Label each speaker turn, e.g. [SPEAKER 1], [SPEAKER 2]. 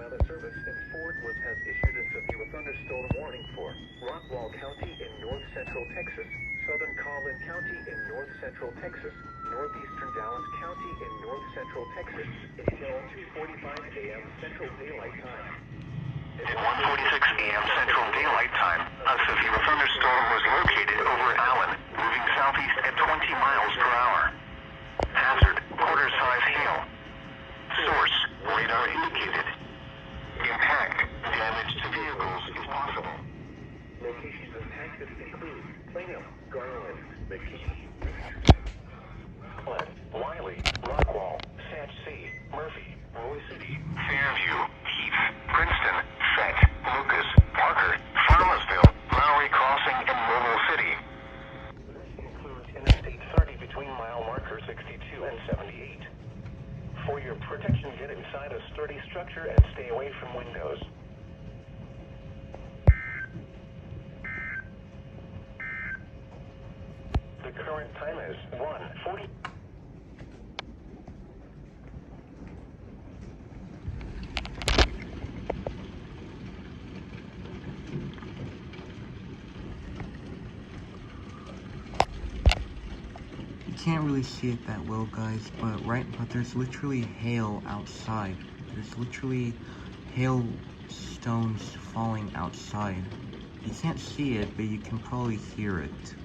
[SPEAKER 1] Weather Service in Fort Worth has issued a severe thunderstorm warning for Rockwall County in north-central Texas, southern Collin County in north-central Texas, northeastern Dallas County in north-central Texas until 2:45 a.m. Central Daylight Time.
[SPEAKER 2] At 1:46 a.m. Central Daylight Time, a severe thunderstorm was located over Allen, moving southeast at 20 miles per hour. Hazard, quarter-size hail. Source, radar indicated. Impact, damage to vehicles is possible.
[SPEAKER 1] Locations impacted include Plano, Garland, McKee, Collin, Wiley, Rockwall, Satch C, Murphy, Roy City,
[SPEAKER 2] Fairview, Heath, Princeton, Fett, Lucas, Parker, Farmersville, Lowry Crossing, and Mobile City.
[SPEAKER 1] This includes Interstate 30 between mile markers 62 and 78. For your protection, get inside a sturdy structure and stay away from windows. The current time is 1:40.
[SPEAKER 3] You can't really see it that well, guys, but there's literally hail outside. There's literally hailstones falling outside. You can't see it, but you can probably hear it.